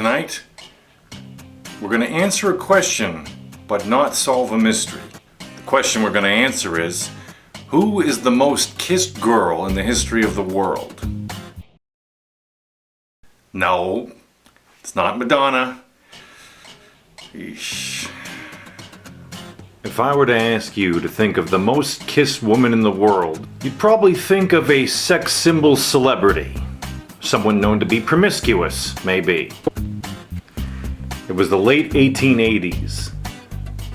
Tonight, we're going to answer a question, but not solve a mystery. The question we're going to answer is, who is the most kissed girl in the history of the world? No, it's not Madonna. Eesh. If I were to ask you to think of the most kissed woman in the world, you'd probably think of a sex symbol celebrity. Someone known to be promiscuous, maybe. It was the late 1880s.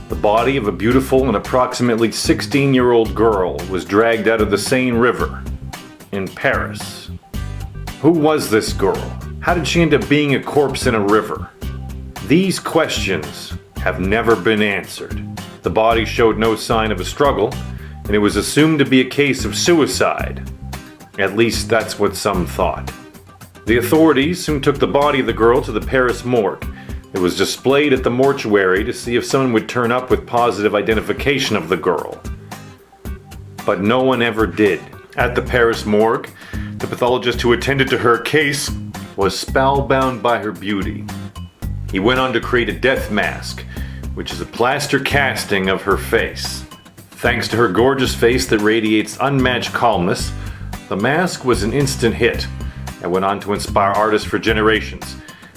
The body of a beautiful and approximately 16-year-old girl was dragged out of the Seine River in Paris. Who was this girl? How did she end up being a corpse in a river? These questions have never been answered. The body showed no sign of a struggle, and it was assumed to be a case of suicide. At least that's what some thought. The authorities soon took the body of the girl to the Paris morgue. It was displayed at the mortuary to see if someone would turn up with positive identification of the girl. But no one ever did. At the Paris morgue, the pathologist who attended to her case was spellbound by her beauty. He went on to create a death mask, which is a plaster casting of her face. Thanks to her gorgeous face that radiates unmatched calmness, the mask was an instant hit and went on to inspire artists for generations.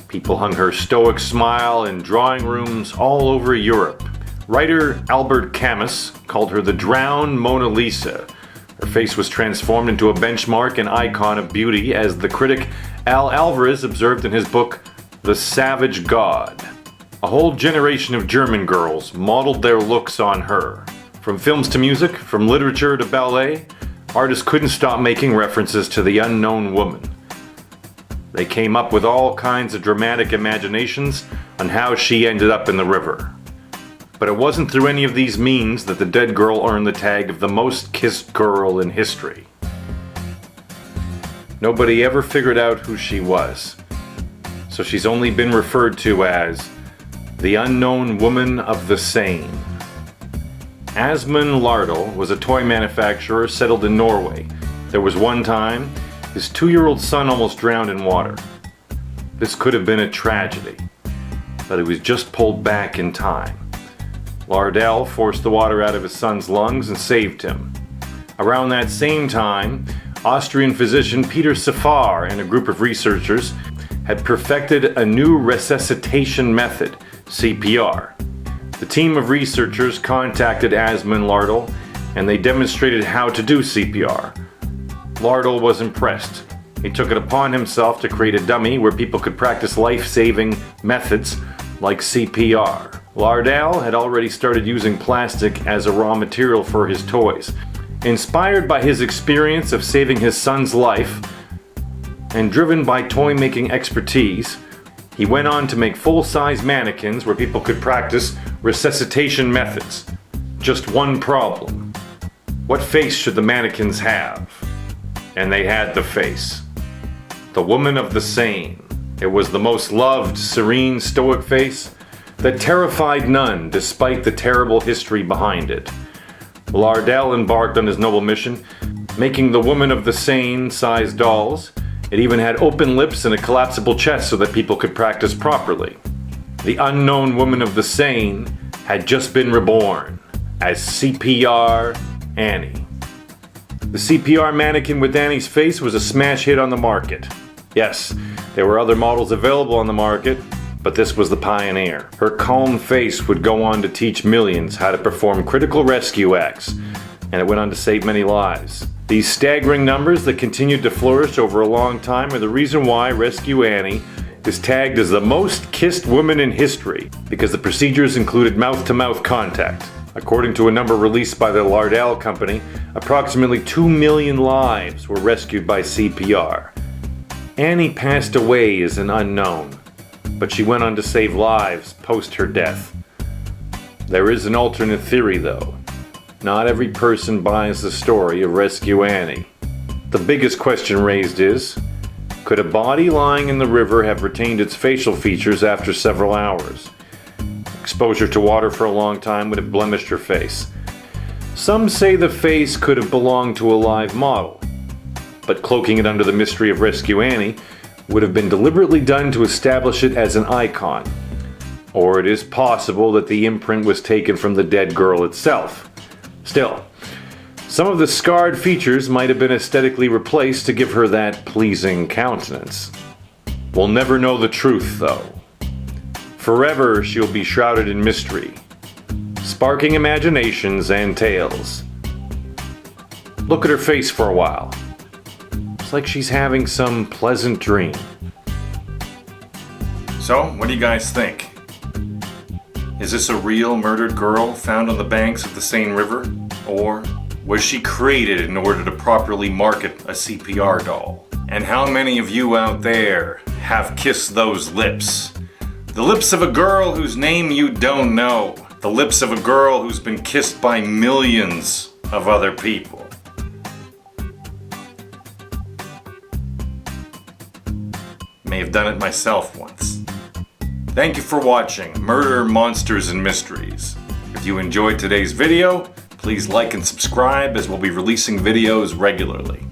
People hung her stoic smile in drawing rooms all over Europe. Writer Albert Camus called her the drowned Mona Lisa. Her face was transformed into a benchmark and icon of beauty, as the critic Al Alvarez observed in his book, The Savage God. A whole generation of German girls modeled their looks on her. From films to music, from literature to ballet, artists couldn't stop making references to the unknown woman. They came up with all kinds of dramatic imaginations on how she ended up in the river. But it wasn't through any of these means that the dead girl earned the tag of the most kissed girl in history. Nobody ever figured out who she was, so she's only been referred to as the unknown woman of the Seine. Asmund Lardal was a toy manufacturer settled in Norway. There was one time his 2-year-old son almost drowned in water. This could have been a tragedy, but he was just pulled back in time. Lardal forced the water out of his son's lungs and saved him. Around that same time, Austrian physician Peter Safar and a group of researchers had perfected a new resuscitation method, CPR. The team of researchers contacted Asmund Lardal, and they demonstrated how to do CPR. Lardal was impressed. He took it upon himself to create a dummy where people could practice life-saving methods like CPR. Lardal had already started using plastic as a raw material for his toys. Inspired by his experience of saving his son's life and driven by toy-making expertise, he went on to make full-size mannequins where people could practice resuscitation methods. Just one problem. What face should the mannequins have? And they had the face. The woman of the Seine. It was the most loved, serene, stoic face that terrified none despite the terrible history behind it. Lardal embarked on his noble mission, making the woman of the Seine-sized dolls. It even had open lips and a collapsible chest so that people could practice properly. The unknown woman of the Seine had just been reborn as CPR Annie. The CPR mannequin with Annie's face was a smash hit on the market. Yes, there were other models available on the market, but this was the pioneer. Her calm face would go on to teach millions how to perform critical rescue acts, and it went on to save many lives. These staggering numbers that continued to flourish over a long time are the reason why Rescue Annie is tagged as the most kissed woman in history, because the procedures included mouth-to-mouth contact. According to a number released by the Lardal Company, approximately 2 million lives were rescued by CPR. Annie passed away as an unknown, but she went on to save lives post her death. There is an alternate theory, though. Not every person buys the story of Rescue Annie. The biggest question raised is, could a body lying in the river have retained its facial features after several hours? Exposure to water for a long time would have blemished her face. Some say the face could have belonged to a live model, but cloaking it under the mystery of Rescue Annie would have been deliberately done to establish it as an icon. Or it is possible that the imprint was taken from the dead girl itself. Still, some of the scarred features might have been aesthetically replaced to give her that pleasing countenance. We'll never know the truth, though. Forever she'll be shrouded in mystery, sparking imaginations and tales. Look at her face for a while. It's like she's having some pleasant dream. So, what do you guys think? Is this a real murdered girl found on the banks of the Seine River? Or was she created in order to properly market a CPR doll? And how many of you out there have kissed those lips? The lips of a girl whose name you don't know. The lips of a girl who's been kissed by millions of other people. May have done it myself once. Thank you for watching Murder, Monsters, and Mysteries. If you enjoyed today's video, please like and subscribe as we'll be releasing videos regularly.